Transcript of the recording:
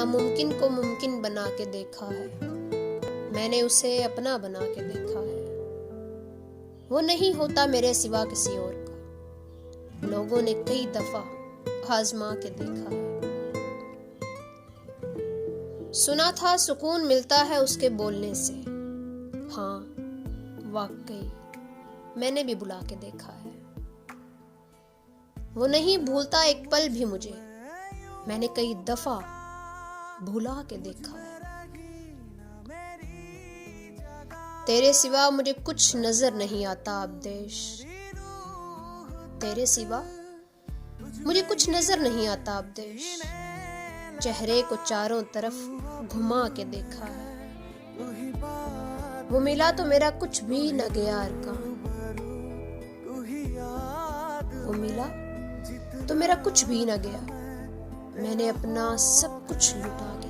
नामुमकिन को मुमकिन बना के देखा है, मैंने उसे अपना बना के देखा है। वो नहीं होता मेरे सिवा किसी और का, लोगों ने कई दफा आजमा के देखा है। सुना था सुकून मिलता है उसके बोलने से, हाँ वाकई मैंने भी बुला के देखा है। वो नहीं भूलता एक पल भी मुझे, मैंने कई दफा भुला के देखा है। तेरे सिवा मुझे कुछ नजर नहीं आता अब देश, तेरे सिवा मुझे कुछ नजर नहीं आता अब देश। चेहरे को चारों तरफ घुमा के देखा है। वो मिला तो मेरा कुछ भी न गया अरकान, वो मिला तो मेरा कुछ भी न गया, मैंने अपना सब कुछ लुटा के